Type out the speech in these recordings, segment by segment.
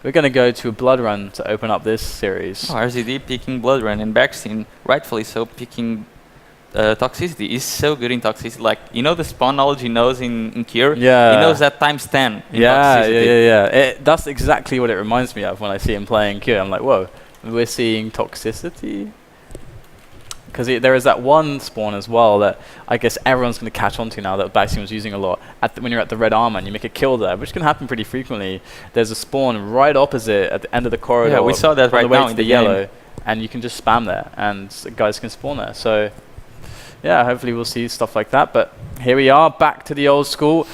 we're going to go to a Blood Run to open up this series. Oh, RZD picking Blood Run and baksteen, rightfully so, picking Toxicity. He's so good in Toxicity. Like, you know the spawn knowledge he knows in Cure? Yeah. He knows that times 10 in Yeah, Toxicity. yeah. That's exactly what it reminds me of when I see him playing Cure. I'm like, whoa, we're seeing Toxicity? Because there is that one spawn as well that I guess everyone's going to catch on to now that baksteen was using a lot. When you're at the red armor and you make a kill there, which can happen pretty frequently, there's a spawn right opposite at the end of the corridor. Yeah, we saw that right now in the yellow, and you can just spam there, and guys can spawn there. So, yeah, hopefully we'll see stuff like that. But here we are, back to the old school.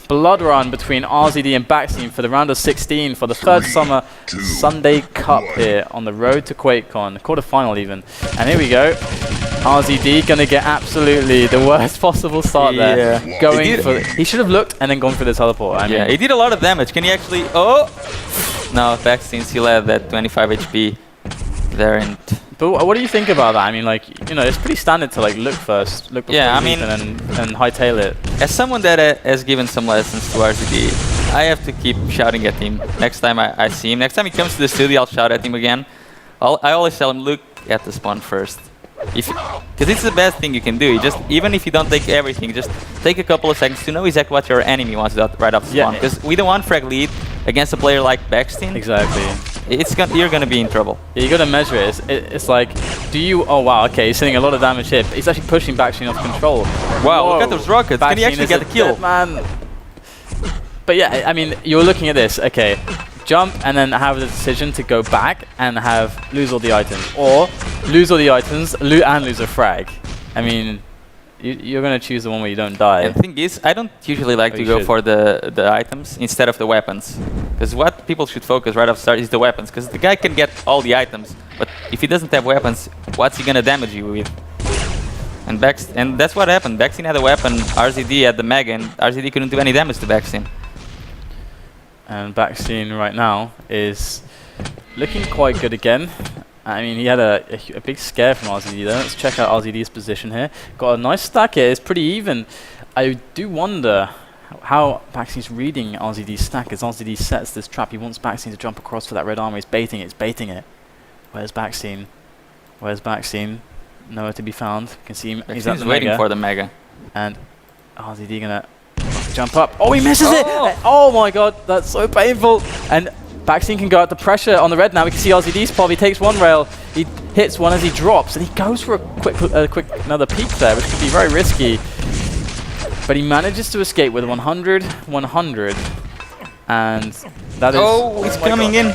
Blood Run between RZD and baksteen for the round of 16 for the third summer Sunday Cup here on the road to QuakeCon, quarterfinal even. And here we go. RZD gonna get absolutely the worst possible start there. Going for he should have looked and then gone for the teleport. I mean, he did a lot of damage. Can he actually? Oh, no, baksteen still had that 25 HP there. And but what do you think about that? I mean, like, you know, it's pretty standard to like look first, look before I mean, and hightail it. As someone that has given some lessons to RZD, I have to keep shouting at him. Next time I see him, next time he comes to the studio, I'll shout at him again. I always tell him, look at the spawn first. Because it's the best thing you can do. You just, even if you don't take everything, just take a couple of seconds to know exactly what your enemy wants right off the spawn. Because with a one frag lead against a player like baksteen, exactly, you're gonna be in trouble. Yeah, you gotta measure it. It's like, do you? Oh wow, okay, he's sending a lot of damage here. He's actually pushing baksteen off control. Wow, look at those rockets. Can he actually get the kill? Man. But yeah, I mean, you're looking at this. Okay, jump and then have the decision to go back and lose all the items, or lose all the items and lose a frag. I mean, you're gonna choose the one where you don't die. And the thing is, I don't usually like to go for the items instead of the weapons, because what people should focus right off the start is the weapons, because the guy can get all the items, but if he doesn't have weapons, what's he gonna damage you with? And that's what happened. baksteen had a weapon, RZD had the Mega, and RZD couldn't do any damage to baksteen. And baksteen right now is looking quite good again. I mean, he had a big scare from RZD there. Let's check out RZD's position here. Got a nice stack here. It's pretty even. I do wonder how baksteen's reading RZD's stack. As RZD sets this trap, he wants baksteen to jump across for that red armor. He's baiting it. He's baiting it. Where's baksteen? Where's baksteen? Nowhere to be found. You can see him. He's at the waiting Mega. for the Mega. And RZD gonna jump up. Oh, he misses it! Oh my god, that's so painful. And baksteen can go out the pressure on the red now. We can see RZD's pop. He takes one rail. He hits one as he drops, and he goes for a quick another peek there, which could be very risky. But he manages to escape with 100, 100, and that is. Oh, he's coming in.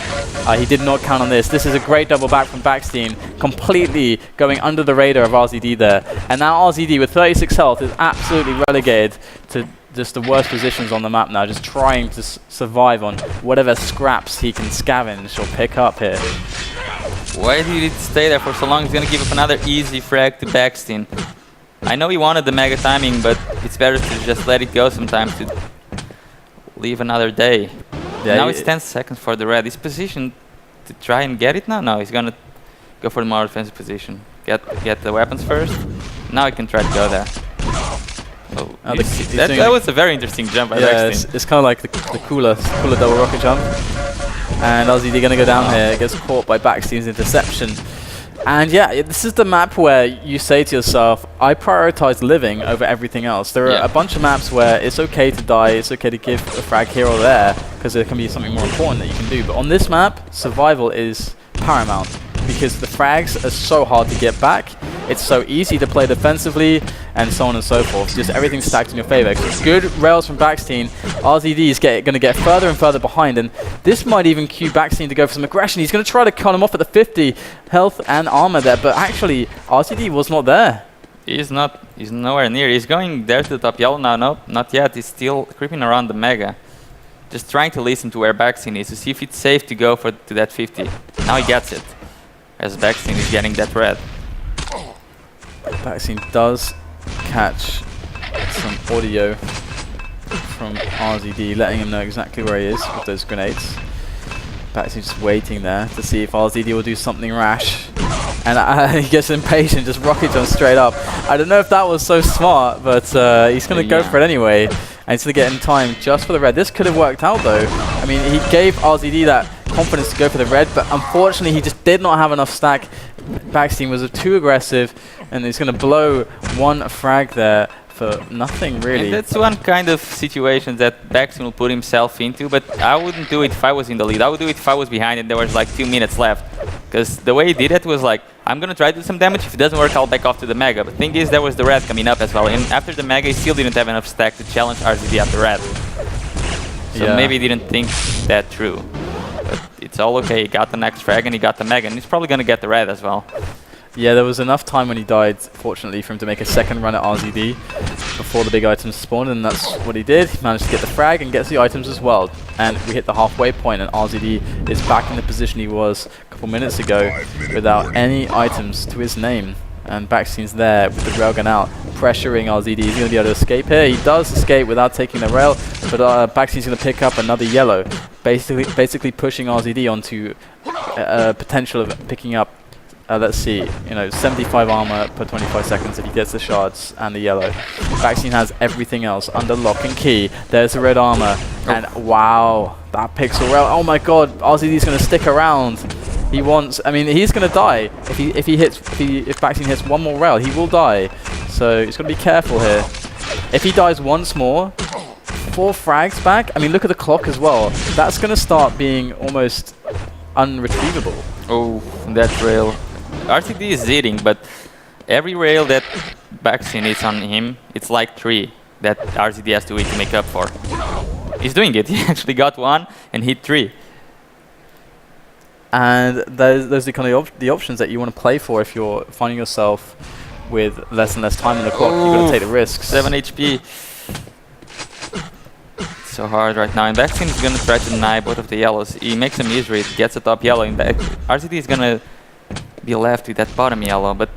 He did not count on this. This is a great double back from baksteen, completely going under the radar of RZD there. And now RZD with 36 health is absolutely relegated to just the worst positions on the map now, just trying to survive on whatever scraps he can scavenge or pick up here. Why did he stay there for so long? He's going to give up another easy frag to baksteen. I know he wanted the Mega timing, but it's better to just let it go sometimes to leave another day. Yeah, now it's 10 seconds for the red. He's positioned to try and get it now? No, he's going to go for the more defensive position. Get the weapons first. Now he can try to go there. Oh, that was a very interesting jump by baksteen. It's kind of like the cooler double rocket jump. And RZD going to go down here, gets caught by baksteen's interception. And yeah, this is the map where you say to yourself, I prioritize living over everything else. There are a bunch of maps where it's okay to die, it's okay to give a frag here or there, because there can be something more important that you can do. But on this map, survival is paramount, because the frags are so hard to get back. It's so easy to play defensively, and so on and so forth. Just everything stacked in your favor. Good rails from baksteen. RZD is going to get further and further behind, and this might even cue baksteen to go for some aggression. He's going to try to cut him off at the 50 health and armor there, but actually RZD was not there. He's nowhere near. He's going there to the top yellow now. Nope, not yet. He's still creeping around the Mega. Just trying to listen to where baksteen is to see if it's safe to go to that 50. Now he gets it, as baksteen is getting that red. baksteen does catch some audio from RZD, letting him know exactly where he is with those grenades. baksteen just waiting there to see if RZD will do something rash. And he gets impatient, just rocket jumps straight up. I don't know if that was so smart, but he's going to go for it anyway. And he's going to get in time just for the red. This could have worked out though. I mean, he gave RZD that confidence to go for the red, but unfortunately he just did not have enough stack. baksteen was too aggressive, and he's going to blow one frag there for nothing really. And that's one kind of situation that baksteen will put himself into, but I wouldn't do it if I was in the lead. I would do it if I was behind and there was like 2 minutes left. Because the way he did it was like, I'm going to try to do some damage. If it doesn't work, I'll back off to the Mega. But the thing is, there was the red coming up as well. And after the Mega, he still didn't have enough stack to challenge RZD at the red. So maybe he didn't think that through. But it's all okay. He got the next frag and he got the Mega. And he's probably going to get the red as well. Yeah, there was enough time when he died, fortunately, for him to make a second run at RZD before the big items spawned, and that's what he did. He managed to get the frag and gets the items as well. And we hit the halfway point, and RZD is back in the position he was a couple minutes ago without any items to his name. And baksteen's there with the railgun out, pressuring RZD. He's going to be able to escape here. He does escape without taking the rail, but baksteen's going to pick up another yellow, basically pushing RZD onto potential of picking up let's see, 75 armor per 25 seconds if he gets the shards and the yellow. Baksteen has everything else under lock and key. There's the red armor, and wow, that pixel rail. Oh my god, RZD's going to stick around. He wants, he's going to die if Baksteen hits one more rail. He will die, so he's got to be careful here. If he dies once more, 4 frags back. Look at the clock as well. That's going to start being almost unretrievable. Oh, that rail. RZD is eating, but every rail that baksteen is on him, it's like 3 that RZD has to eat to make up for. He's doing it. He actually got 1 and hit 3. And those are kind of the options that you want to play for if you're finding yourself with less and less time on the clock. You've got to take the risks. 7 HP. So hard right now, and baksteen is going to try to deny both of the yellows. He makes a misery, gets a top yellow in back. RZD is going to be left with that bottom yellow, but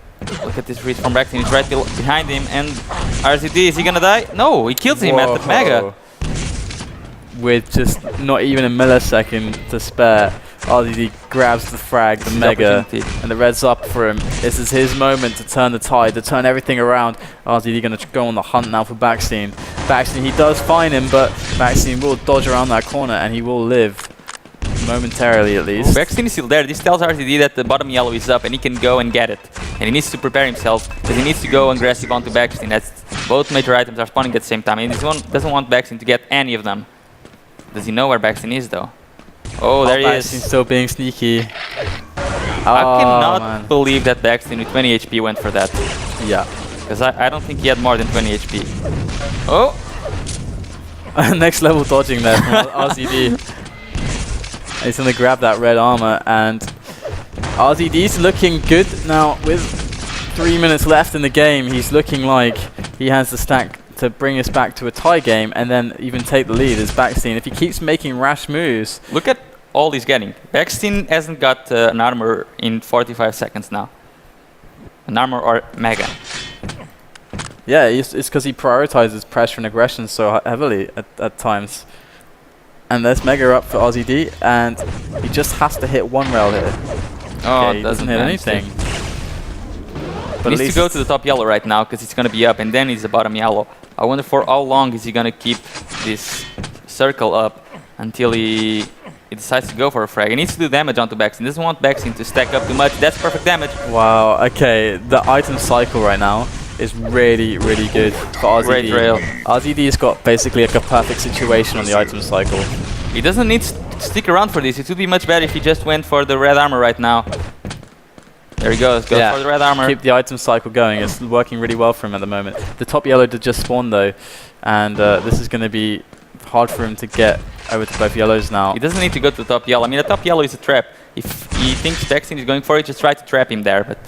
look at this read from baksteen. He's right behind him, and RZD, is he going to die? No, he kills him at the Mega. With just not even a millisecond to spare, RZD grabs the frag, the Mega, and the red's up for him. This is his moment to turn the tide, to turn everything around. RZD going to go on the hunt now for baksteen. Baksteen, he does find him, but baksteen will dodge around that corner, and he will live momentarily at least. baksteen is still there. This tells RZD that the bottom yellow is up, and he can go and get it. And he needs to prepare himself, because he needs to go aggressive onto baksteen. That's both major items are spawning at the same time, and he doesn't want baksteen to get any of them. Does he know where baksteen is, though? Oh, there he is. Baksteen still being sneaky. I cannot believe that baksteen with 20 HP went for that. Yeah. Because I don't think he had more than 20 HP. Oh! Next level dodging there from RZD. He's going to grab that red armor, and RZD's looking good now. With 3 minutes left in the game, he's looking like he has the stack to bring us back to a tie game and then even take the lead as baksteen. If he keeps making rash moves... Look at all he's getting. baksteen hasn't got an armor in 45 seconds now. An armor or Mega. Yeah, it's because he prioritizes pressure and aggression so heavily at times. And there's Mega up for RZD, and he just has to hit one rail here. Oh, okay, he doesn't hit anything. But he needs to go to the top yellow right now because it's going to be up, and then he's the bottom yellow. I wonder for how long is he going to keep this circle up until he decides to go for a frag. He needs to do damage onto baksteen. He doesn't want baksteen to stack up too much. That's perfect damage. Wow, okay. The item cycle right now is really, really good for RZD. Great rail. RZD's got basically like a perfect situation on the item cycle. He doesn't need to stick around for this. It would be much better if he just went for the red armor right now. There he goes. Goes for the red armor. Keep the item cycle going. It's working really well for him at the moment. The top yellow did just spawn though, and this is going to be hard for him to get over to both yellows now. He doesn't need to go to the top yellow. The top yellow is a trap. If he thinks baksteen is going for it, just try to trap him there. But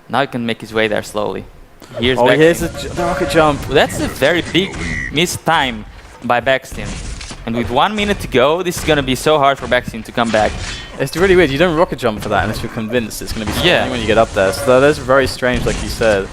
now he can make his way there slowly. Here's the rocket jump. Well, that's a very big missed time by baksteen. And with 1 minute to go, this is going to be so hard for baksteen to come back. It's really weird. You don't rocket jump for that unless you're convinced it's going to be spawning when you get up there. So that's very strange, like you said.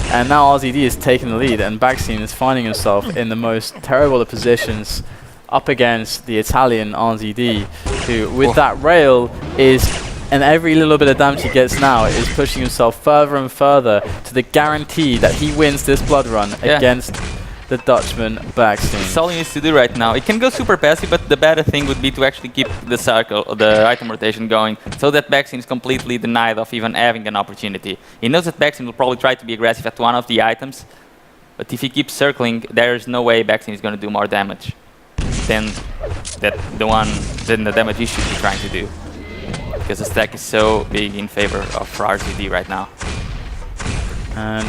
And now RZD is taking the lead, and baksteen is finding himself in the most terrible of positions up against the Italian RZD, who, with that rail, and every little bit of damage he gets now is pushing himself further and further to the guarantee that he wins this blood run against the Dutchman baksteen. That's all he needs to do right now. It can go super passive, but the better thing would be to actually keep the circle, the item rotation going, so that baksteen is completely denied of even having an opportunity. He knows that baksteen will probably try to be aggressive at one of the items, but if he keeps circling, there is no way baksteen is going to do more damage than the damage he should be trying to do, because the stack is so big in favor of RZD right now. And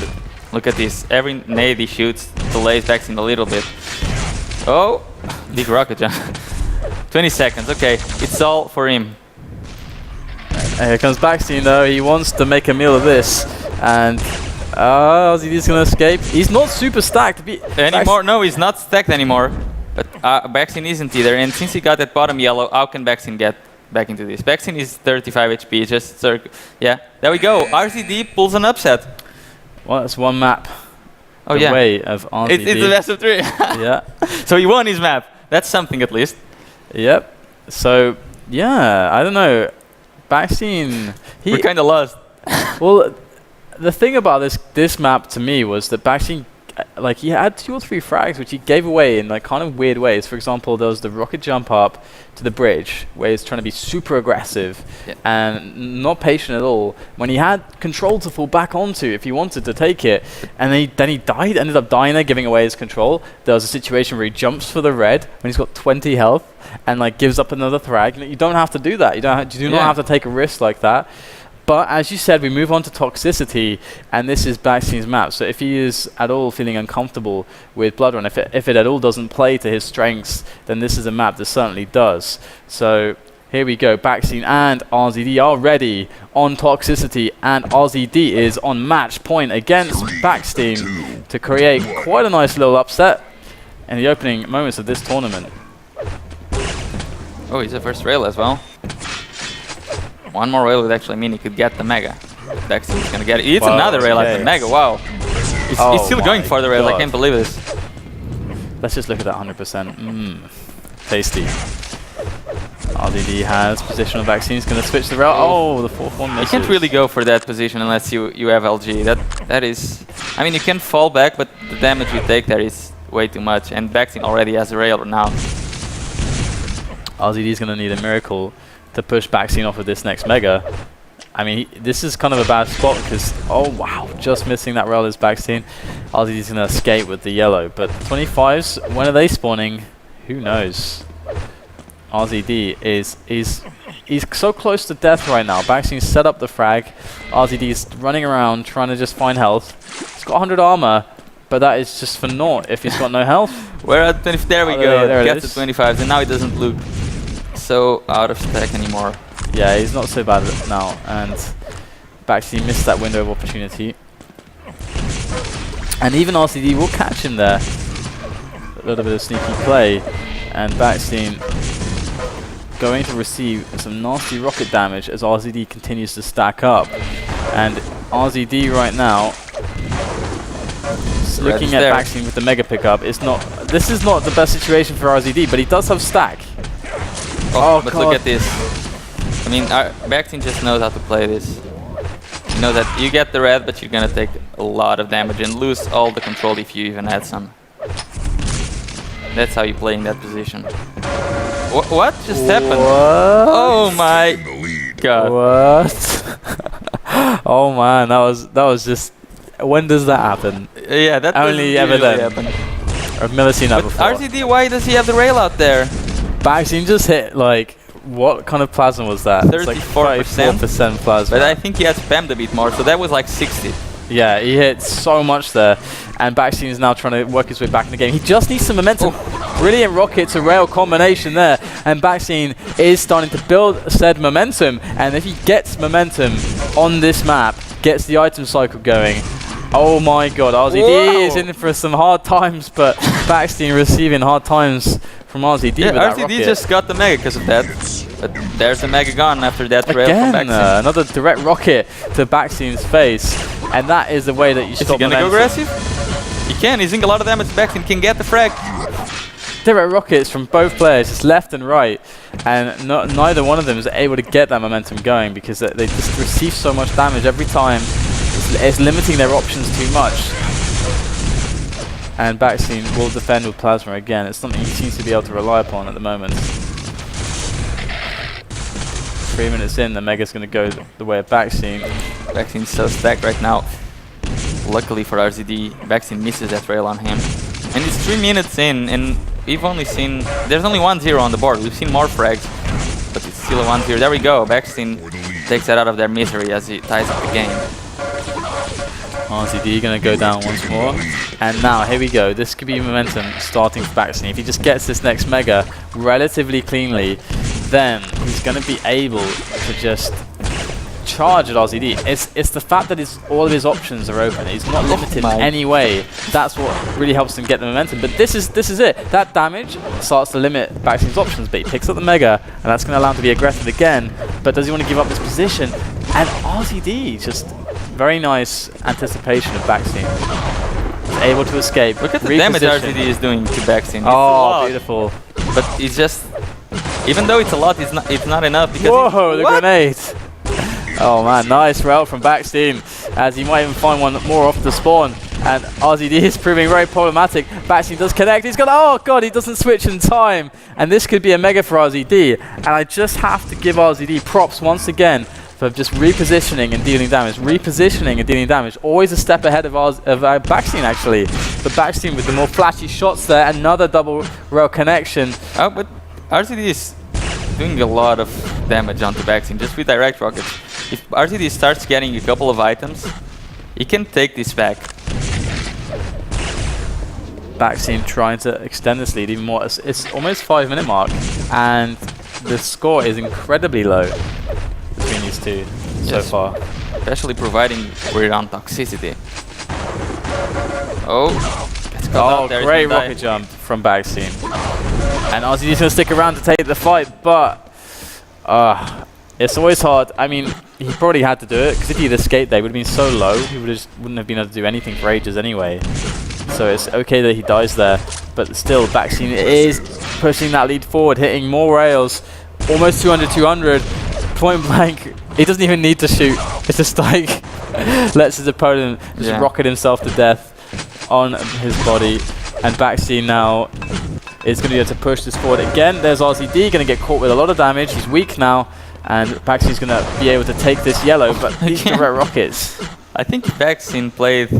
look at this. Every nade he shoots delays baksteen a little bit. Oh, big rocket jump. 20 seconds. Okay, it's all for him. And here comes baksteen though. He wants to make a meal of this, and RZD's gonna escape. He's not super stacked anymore. No, he's not stacked anymore. But baksteen isn't either. And since he got that bottom yellow, how can baksteen get back into this? Baksteen is 35 HP. Just yeah. There we go. RZD pulls an upset. Well, that's one map away of RZD. It's the best of 3. Yeah. So he won his map. That's something at least. Yep. So yeah, I don't know. baksteen. We're kind of lost. Well, the thing about this map to me was that baksteen, like, he had 2 or 3 frags which he gave away in like kind of weird ways. For example, there was the rocket jump up to the bridge where he's trying to be super aggressive and not patient at all, when he had control to fall back onto if he wanted to take it, and then he died, ended up dying there, giving away his control. There was a situation where he jumps for the red when he's got 20 health and like gives up another frag. You don't have to do that. You do not have to take a risk like that. But as you said, we move on to toxicity, and this is baksteen's map. So if he is at all feeling uncomfortable with Blood Run, if it at all doesn't play to his strengths, then this is a map that certainly does. So here we go. baksteen and RZD are ready on toxicity, and RZD is on match point against baksteen to create quite a nice little upset in the opening moments of this tournament. Oh, he's a first rail as well. One more rail would actually mean he could get the Mega. Baksteen's gonna get it. It's another rail at the Mega, wow. He's still going for the rail, I can't believe this. Let's just look at that 100%. Tasty. RZD has position on baksteen, he's gonna switch the rail. Oh, the 4th one misses. You can't really go for that position unless you have LG. That is, I mean, you can fall back, but the damage you take there is way too much, and baksteen already has a rail now. RZD is gonna need a miracle to push baksteen off of this next Mega. I mean, this is kind of a bad spot because, oh wow, just missing that rail is baksteen. RZD is going to escape with the yellow, but 25s, when are they spawning? Who knows? RZD he's so close to death right now. baksteen set up the frag. RZD is running around trying to just find health. He's got 100 armor, but that is just for naught if he's got no health. We're at 20. There we go. There gets to 25s, and now he doesn't look so out of stack anymore. Yeah, he's not so bad now, and baksteen missed that window of opportunity. And even RZD will catch him there. A little bit of sneaky play, and baksteen going to receive some nasty rocket damage as RZD continues to stack up. And RZD right now, looking at baksteen with the Mega pickup, this is not the best situation for RZD, but he does have stack. Oh, but God. Look at this. I mean, baksteen just knows how to play this. You know that you get the red, but you're gonna take a lot of damage and lose all the control if you even had some. That's how you play in that position. What just happened? Oh my God! What? Oh man, that was just. When does that happen? Yeah, that only ever then. Happen. I've never seen that before. RZD, why does he have the rail out there? baksteen just hit, like, what kind of plasma was that? 34% plasma. But I think he had spammed a bit more, so that was like 60. Yeah, he hit so much there, and baksteen is now trying to work his way back in the game. He just needs some momentum. Brilliant rocket to rail combination there, and baksteen is starting to build said momentum, and if he gets momentum on this map, gets the item cycle going, oh my God, RZD is in for some hard times, but baksteen receiving hard times from RZD. Yeah, RZD just got the Mega because of that. But there's the Mega gone after that rail from baksteen. Another direct rocket to baksteen's face, and that is the way that you stop momentum. Is he gonna go aggressive? He can, he's doing a lot of damage. baksteen can get the frag. Direct rockets from both players, just left and right, and neither one of them is able to get that momentum going because they just receive so much damage every time. It's limiting their options too much. and baksteen will defend with plasma again. It's something he seems to be able to rely upon at the moment. 3 minutes in, the Mega's going to go the way of baksteen. Baksteen's so stacked right now. Luckily for RZD, baksteen misses that rail on him. And it's 3 minutes in, and we've only seen... There's only 1-0 on the board. We've seen more frags, but it's still a 1-0. There we go. baksteen takes that out of their misery as he ties up the game. RZD going to go down once more. And now, here we go. This could be momentum starting for baksteen. If he just gets this next Mega relatively cleanly, then he's going to be able to just charge at RZD. It's the fact that all of his options are open. He's not limited in any way. That's what really helps him get the momentum. But this is it. That damage starts to limit baksteen's options, but he picks up the Mega, and that's going to allow him to be aggressive again. But does he want to give up this position? And RZD, just very nice anticipation of baksteen. He's able to escape. Look at the damage RZD is doing to baksteen. Oh, beautiful. But it's just... Even though it's a lot, it's not enough because... Whoa, the grenade! Oh man, nice rail from baksteen, as he might even find one more off the spawn. And RZD is proving very problematic. baksteen does connect, he's got... Oh god, he doesn't switch in time. And this could be a Mega for RZD. And I just have to give RZD props once again for just repositioning and dealing damage. Repositioning and dealing damage. Always a step ahead of baksteen actually. But baksteen with the more flashy shots there. Another double rail connection. Oh, but RZD is doing a lot of damage onto baksteen just with direct rockets. If RZD starts getting a couple of items, he can take this back. baksteen trying to extend this lead even more. It's almost 5-minute mark, and the score is incredibly low between these two so far. Especially providing weird on toxicity. Oh, let's go out there. Great rocket jump from baksteen. And RZD is going to stick around to take the fight, but it's always hard. I mean, he probably had to do it, because if he'd escaped there, he would have been so low, he wouldn't have been able to do anything for ages anyway. So it's okay that he dies there, but still, baksteen is pushing that lead forward, hitting more rails, almost 200, point blank. He doesn't even need to shoot. It's just like, lets his opponent just rocket himself to death on his body. And baksteen now is going to be able to push this forward again. There's RZD, going to get caught with a lot of damage. He's weak now, and baksteen's going to be able to take this yellow, but these direct rockets. I think if baksteen played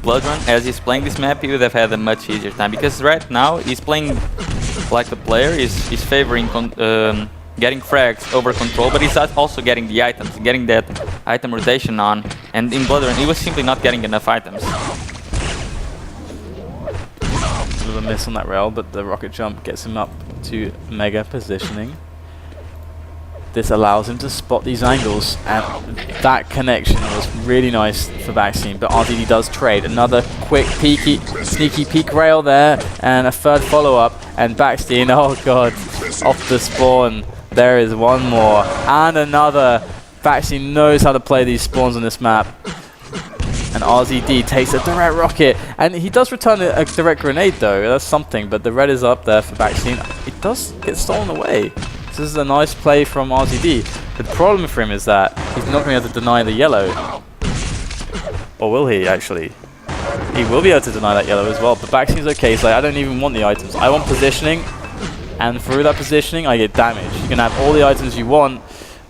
Blood Run as he's playing this map, he would have had a much easier time, because right now he's playing like the player, he's favoring getting frags over control, but he's also getting the items, getting that item rotation on, and in Blood Run he was simply not getting enough items. A little miss on that rail, but the rocket jump gets him up to Mega positioning. This allows him to spot these angles, and that connection was really nice for baksteen, but RZD does trade. Another quick, sneaky peek rail there, and a third follow-up, and baksteen, oh god, off the spawn. There is one more, and another. baksteen knows how to play these spawns on this map. And RZD takes a direct rocket, and he does return a direct grenade though, that's something, but the red is up there for baksteen. It does get stolen away. This is a nice play from RZD. The problem for him is that he's not going to be able to deny the yellow. Or will he, actually? He will be able to deny that yellow as well, but baksteen's okay. He's like, I don't even want the items. I want positioning, and through that positioning, I get damage. You can have all the items you want,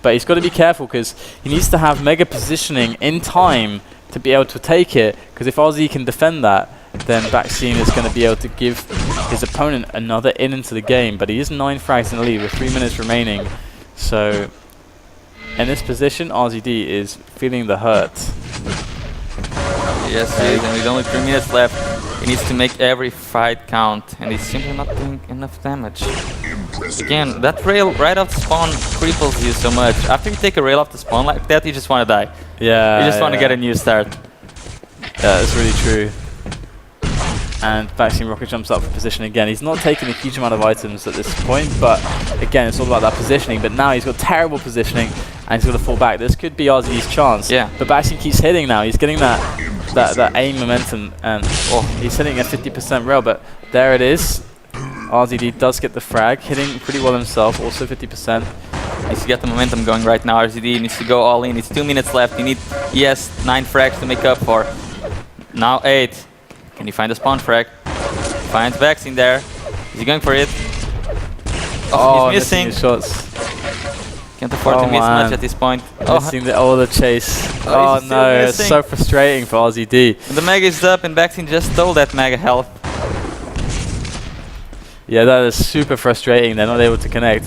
but he's got to be careful, because he needs to have Mega positioning in time to be able to take it, because if RZ can defend that, then baksteen is going to be able to give his opponent another into the game. But he is 9 frags in the lead with 3 minutes remaining. So in this position, RZD is feeling the hurt. Yes, he is, and with only 3 minutes left, he needs to make every fight count, and he's simply not doing enough damage. Again, that rail right off the spawn cripples you so much. After you take a rail off the spawn like that, you just want to die. Yeah, you just want to get a new start. Yeah, that's really true. And baksteen rocket jumps up for position again. He's not taking a huge amount of items at this point, but again, it's all about that positioning. But now he's got terrible positioning, and he's got to fall back. This could be RZD's chance. Yeah. But baksteen keeps hitting now. He's getting that aim momentum, and he's hitting a 50% rail. But there it is. RZD does get the frag, hitting pretty well himself. Also 50%. Needs to get the momentum going right now. RZD needs to go all in. It's 2 minutes left. He has 9 frags to make up for. Now 8. Can he find the spawn frag? Finds baksteen there. Is he going for it? Oh, he's missing. His shots. Can't afford to miss much at this point. Missing the chase. Oh, no, it's so frustrating for RZD. And the Mega is up and baksteen just stole that Mega health. Yeah, that is super frustrating. They're not able to connect.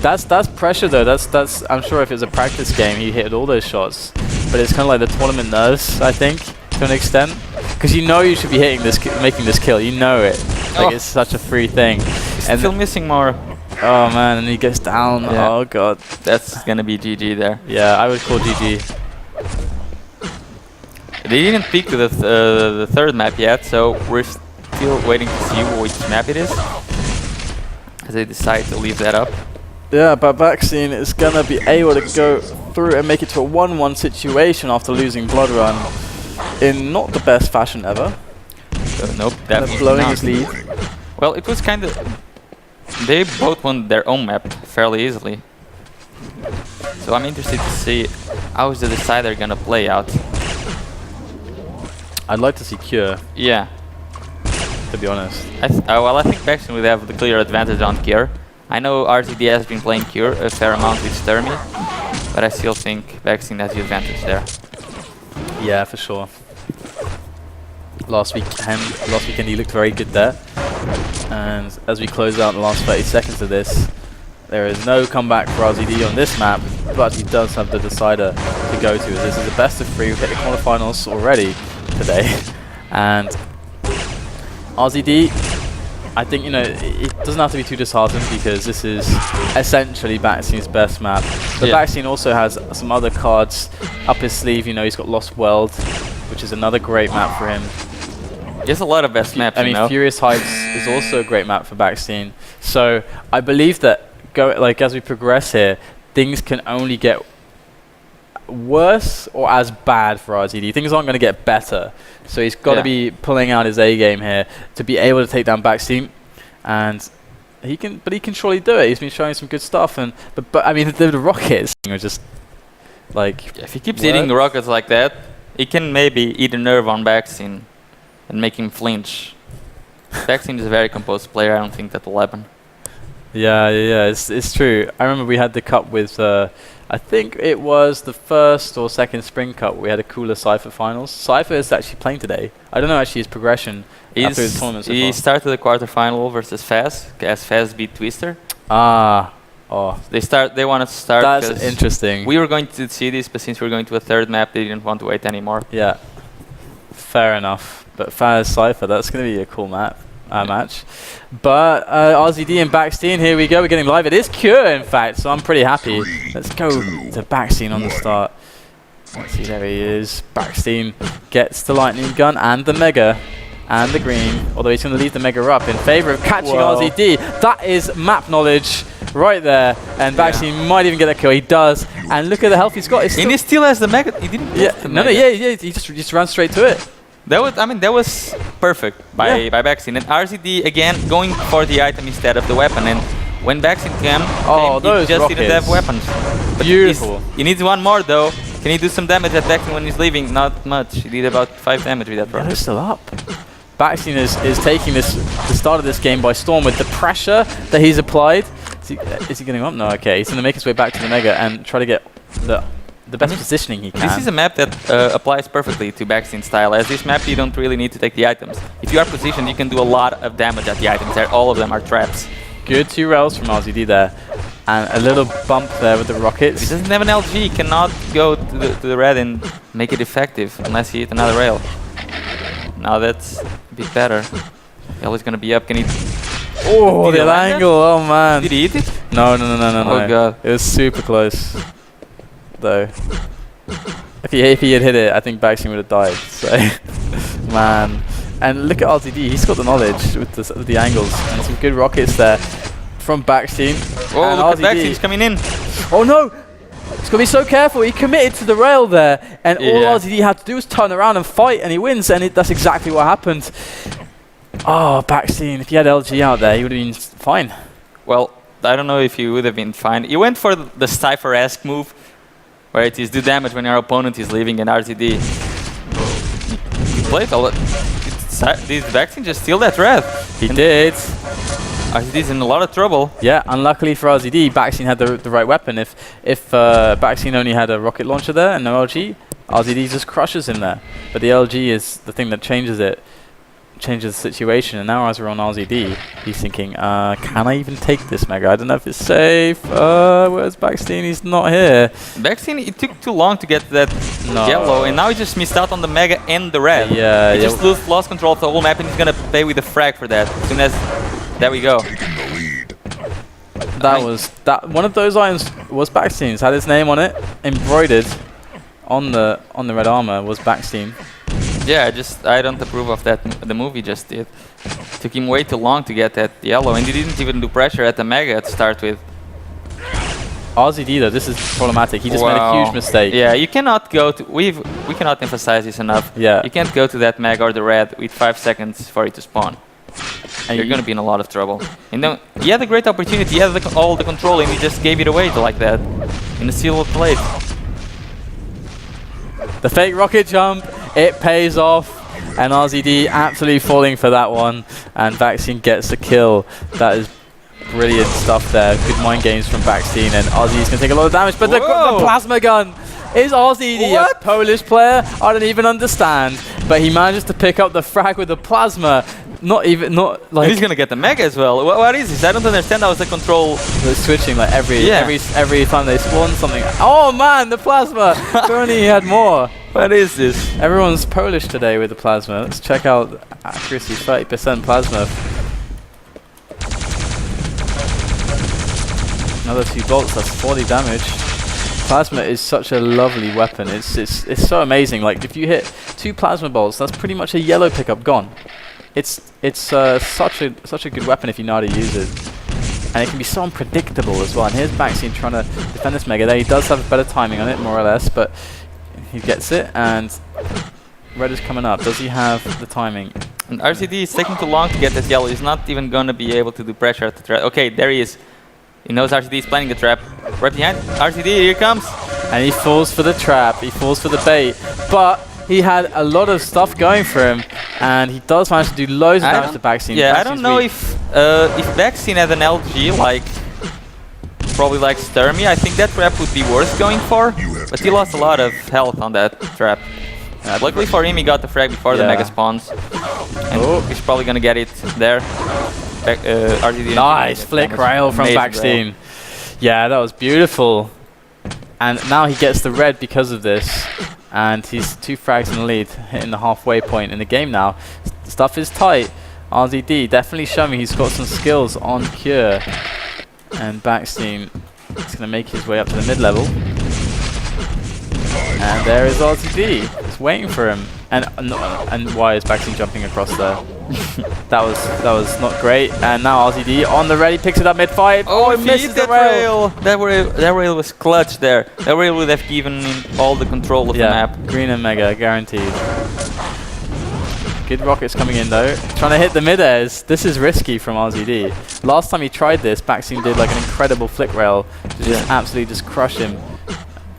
That's pressure though. That's I'm sure if it was a practice game, he hit all those shots. But it's kind of like the tournament nerves, I think, to an extent, because you know you should be hitting this, making this kill. You know it. Like it's such a free thing. And still missing more. Oh man, and he gets down. Yeah. Oh god. That's gonna be GG there. Yeah, I would call GG. They didn't peek to the third map yet, so we're still waiting to see which map it is, as they decide to leave that up. Yeah, but baksteen is gonna be able to go through and make it to a 1-1 situation after losing Blood Run in not the best fashion ever. Nope, definitely blowing not. his lead. Well, it was kind of... They both won their own map fairly easily. So I'm interested to see how is the decider gonna play out. I'd like to see Cure. Yeah. To be honest. Well, I think baksteen would have the clear advantage on Cure. I know RZD has been playing Cure a fair amount with Sturmy, but I still think baksteen has the advantage there. Yeah, for sure. Last weekend he looked very good there. And as we close out the last 30 seconds of this, there is no comeback for RZD on this map, but he does have the decider to go to. This is the best of 3. We've hit the quarterfinals already today. And RZD, I think, you know, it doesn't have to be too disheartened because this is essentially backsteen's best map. But baksteen also has some other cards up his sleeve. You know, he's got Lost World, which is another great map for him. There's a lot of best maps, I mean, Furious Heights is also a great map for baksteen. So I believe that as we progress here, things can only get worse or as bad for RZD. Things aren't going to get better. So he's got to be pulling out his A game here to be able to take down baksteen, and he can surely do it. He's been showing some good stuff, and but I mean the rockets are just like if he keeps eating the rockets like that, he can maybe eat a nerve on baksteen and make him flinch. baksteen is a very composed player. I don't think that will happen. Yeah, it's true. I remember we had the cup with I think it was the first or second Spring Cup. We had a cooler Cypher finals. Cypher is actually playing today. I don't know actually his progression through the tournament so far. He started the quarterfinal versus Faz, as Faz beat Twister. They wanted to start. That's interesting. We were going to see this, but since we were going to a third map, they didn't want to wait anymore. Yeah, fair enough. But Faz Cypher, that's going to be a cool match. But RZD and baksteen, here we go. We're getting live. It is Cure, in fact, so I'm pretty happy. Let's go to baksteen on the start. Let's see, there he is. baksteen gets the lightning gun and the mega and the green, although he's going to leave the mega up in favor of catching RZD. That is map knowledge right there, and baksteen might even get a kill. He does, and look at the health he's got. And he still has the mega. He didn't. He just ran straight to it. That was perfect by baksteen. And RZD again going for the item instead of the weapon. And when baksteen came, he just didn't have weapons. But beautiful. He needs one more though. Can he do some damage at baksteen when he's leaving? Not much. He did about 5 damage with that rocket. They're still up. baksteen is taking the start of this game by storm with the pressure that he's applied. Is he getting up? No. Okay. He's going to make his way back to the mega and try to get the best positioning he can. This is a map that applies perfectly to baksteen style. As this map, you don't really need to take the items. If you are positioned, you can do a lot of damage at the items. All of them are traps. Good 2 rails from RZD there. And a little bump there with the rockets. He doesn't have an LG. He cannot go to the red and make it effective unless he hit another rail. Now that's a bit better. L is going to be up. Can he... Oh, the angle. Oh, man. Did he hit it? No. Oh, God. It was super close. Though. If he had hit it, I think baksteen would have died. So, man. And look at RZD. He's got the knowledge with the angles and some good rockets there from baksteen. Oh, look at baksteen. He's coming in. Oh no! He's got to be so careful. He committed to the rail there, and all RZD had to do was turn around and fight, and he wins. And that's exactly what happened. Oh, baksteen. If he had LG out there, he would have been fine. Well, I don't know if he would have been fine. He went for the Cypher-esque move, where it is do damage when your opponent is leaving, and RZD he played a lot. It did baksteen just steal that red? He did. RZD's in a lot of trouble. Yeah, unluckily for RZD, baksteen had the right weapon. If baksteen only had a rocket launcher there and no LG, RZD just crushes him there. But the LG is the thing that changes it, changes the situation. And now as we're on RZD, he's thinking, can I even take this Mega? I don't know if it's safe. Where's baksteen? He's not here. baksteen, it took too long to get that yellow, and now he just missed out on the Mega and the red. Yeah, he just lost control of the whole map, and he's gonna pay with the frag for that. As soon as there we go. That one of those items was baksteen's. Had his name on it, embroidered on the red armor was baksteen. Yeah, I don't approve of that. The movie just did. Took him way too long to get that yellow, and he didn't even do pressure at the Mega to start with. RZD though, this is problematic. He just made a huge mistake. Yeah, you cannot go to. We cannot emphasize this enough. Yeah. You can't go to that Mega or the red with 5 seconds for it to spawn. And you're gonna be in a lot of trouble. And then he had a great opportunity. He had all the control, and he just gave it away like that in a sealed plate. The fake rocket jump, it pays off, and RZD absolutely falling for that one, and baksteen gets the kill. That is brilliant stuff there. Good mind games from baksteen, and RZD's gonna take a lot of damage, but the plasma gun is RZD, a Polish player? I don't even understand, but he manages to pick up the frag with the plasma. Not like. He's gonna get the Mega as well. What is this? I don't understand how it's the control. They're switching like every time they spawn something. Oh man, the plasma! If only he had more. What is this? Everyone's Polish today with the plasma. Let's check out accuracy, 30% plasma. Another 2 bolts, that's 40 damage. Plasma is such a lovely weapon. It's so amazing. Like if you hit 2 plasma bolts, that's pretty much a yellow pickup gone. It's such a good weapon if you know how to use it, and it can be so unpredictable as well. And here's baksteen trying to defend this Mega. There, he does have better timing on it, more or less, but he gets it. And red is coming up. Does he have the timing? And RZD is taking too long to get that yellow. He's not even gonna be able to do pressure at the trap. Okay, there he is. He knows RZD is planning a trap. Right behind RZD, here he comes. And he falls for the trap. He falls for the bait, but he had a lot of stuff going for him, and he does manage to do loads of damage to baksteen. Yeah, I don't know if baksteen had an LG, like probably like Sturmy, I think that trap would be worth going for, but he lost a lot of health on that trap. Luckily for him, he got the frag before the Mega spawns, and he's probably gonna get it there. RZD nice flick rail from baksteen. Yeah, that was beautiful. And now he gets the red because of this. And he's 2 frags in the lead, hitting the halfway point in the game now. Stuff is tight. RZD definitely showing he's got some skills on Cure. And baksteen is going to make his way up to the mid-level. And there is RZD. It's waiting for him. And why is baksteen jumping across there? that was not great. And now RZD on the ready, picks it up mid-fight. Oh, he misses the rail. That rail was clutch there. That rail would have given him all the control of the map. Green and Mega, guaranteed. Good rockets coming in though. Trying to hit the mid-airs. This is risky from RZD. Last time he tried this, baksteen did like an incredible flick rail to just absolutely just crush him.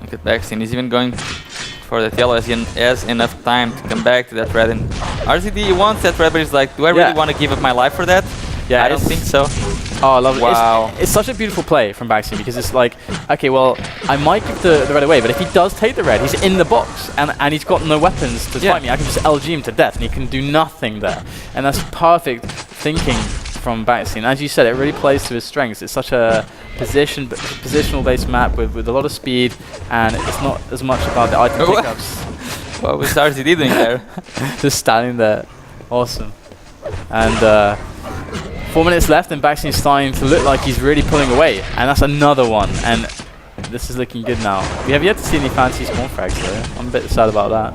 Look at baksteen. He's even going for that yellow as he has enough time to come back to that red. And RZD wants that red, but he's like, do I really want to give up my life for that? Yeah, I don't think so. Oh, I love it. Wow. It's such a beautiful play from baksteen because it's like, okay, well, I might give the red away, but if he does take the red, he's in the box and he's got no weapons to fight me. I can just LG him to death and he can do nothing there. And that's perfect thinking from baksteen. As you said, it really plays to his strengths. It's such a positional based map with a lot of speed, and it's not as much about the item pickups. What was RZD doing there? Just standing there. Awesome. And 4 minutes left, and baksteen's starting to look like he's really pulling away, and that's another one. And this is looking good now. We have yet to see any fancy spawn frags though. I'm a bit sad about that.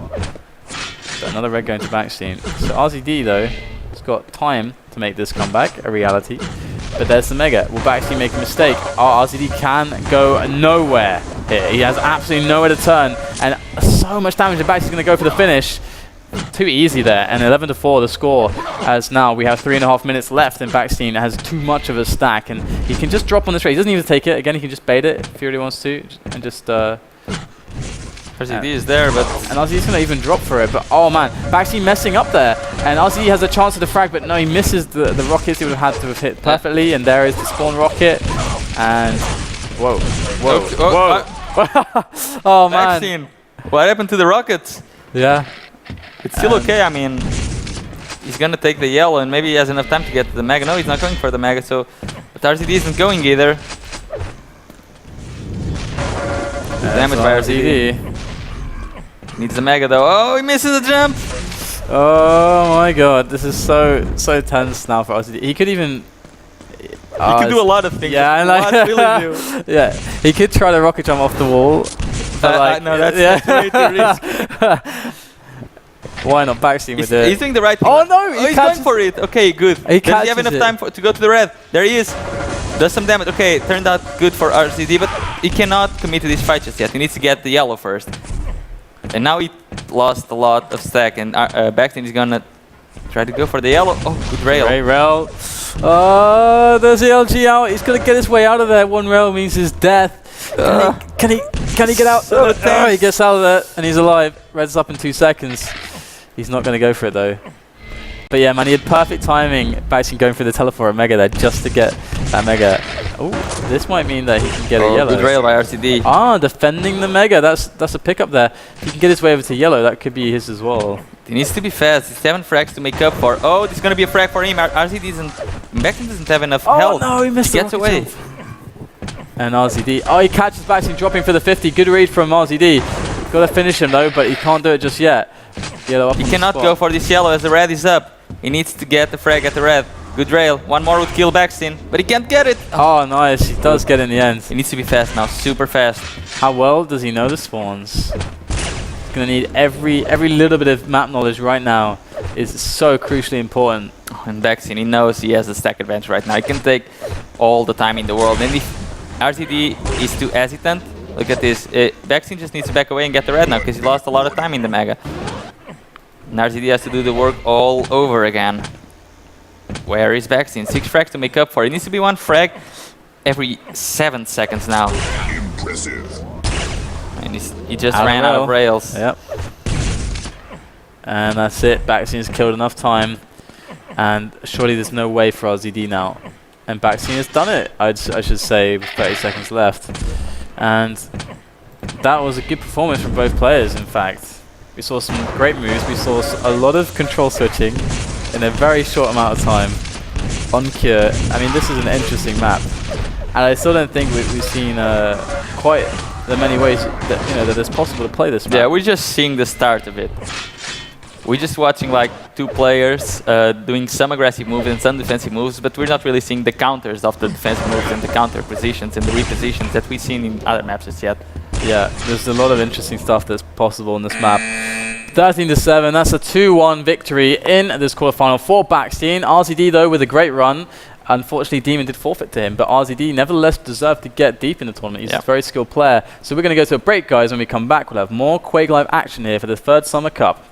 But another red going to baksteen. So RZD though has got time to make this comeback a reality. But there's the Mega. Will baksteen make a mistake? Oh, RZD can go nowhere here. He has absolutely nowhere to turn, and so much damage. And baksteen's going to go for the finish. Too easy there, and 11-4 the score, as now we have 3.5 minutes left, and baksteen has too much of a stack, and he can just drop on this raid. He doesn't even take it. Again, he can just bait it if he really wants to, and just RZD is there, but and RZD's gonna even drop for it. But oh man, baksteen messing up there. And RZD has a chance at the frag, but no, he misses the rockets he would have had to have hit perfectly. And there is the spawn rocket. And whoa, whoa, whoa. Oh man. baksteen. What happened to the rockets? Yeah. It's still okay, I mean, he's gonna take the yellow and maybe he has enough time to get to the mega. No, he's not going for the mega, so but RZD isn't going either. Damage by RZD. Needs the mega though. Oh, he misses the jump! Oh my god, this is so tense now for RZD. He could even... He could do a lot of things. Yeah, and what will he do? Yeah, he could try to rocket jump off the wall. But like, no, that's way too risky. Why not baksteen with it? He's doing the right thing. Oh no, he's going for it. Okay, good. He Does he have enough time to go to the red? There he is. Does some damage. Okay, turned out good for RZD, but he cannot commit to this fight just yet. He needs to get the yellow first. And now he lost a lot of stack, and baksteen is gonna try to go for the yellow. Oh, good rail. Great rail. There's the LG out. He's gonna get his way out of there. One rail means his death. Can he get out? He gets out of there, and he's alive. Red's up in 2 seconds. He's not gonna go for it though. But yeah, man, he had perfect timing. baksteen going for the teleport mega there just to get that mega. Oh, this might mean that he can get a yellow. Good rail by RZD. Ah, defending the mega. That's a pickup there. If he can get his way over to yellow, that could be his as well. He needs to be fast. He's 7 frags to make up for. Oh, this is gonna be a frag for him. RZD baksteen doesn't have enough health. Oh no, he missed. He gets away. And RZD. Oh, he catches baksteen, dropping for the 50. Good read from RZD. Got to finish him though, but he can't do it just yet. Yellow up He cannot go for this yellow as the red is up. He needs to get the frag at the red. Good rail. One more would kill baksteen, but he can't get it. Oh, nice. He does get in the end. He needs to be fast now, super fast. How well does he know the spawns? He's going to need every little bit of map knowledge right now. Is so crucially important. Oh, and baksteen, he knows he has a stack advantage right now. He can take all the time in the world. And if RZD is too hesitant, look at this. baksteen just needs to back away and get the red now because he lost a lot of time in the mega. And RZD has to do the work all over again. Where is baksteen? 6 frags to make up for. It needs to be 1 frag every 7 seconds now. Impressive. And he just ran out of rails. Yep. And that's it. baksteen has killed enough time. And surely there's no way for RZD now. And baksteen has done it, I should say, with 30 seconds left. And that was a good performance from both players, in fact. We saw some great moves. We saw a lot of control switching in a very short amount of time on Cure. I mean, this is an interesting map. And I still don't think we've seen quite the many ways that, that it's possible to play this map. Yeah, we're just seeing the start of it. We're just watching like 2 players doing some aggressive moves and some defensive moves, but we're not really seeing the counters of the defensive moves and the counter positions and the repositions that we've seen in other maps just yet. Yeah, there's a lot of interesting stuff that's possible in this map. 13-7, that's a 2-1 victory in this quarterfinal for baksteen. RZD though with a great run. Unfortunately, Demon did forfeit to him, but RZD nevertheless deserved to get deep in the tournament. He's a very skilled player. So we're going to go to a break, guys. When we come back, we'll have more Quake Live action here for the 3rd Summer Cup.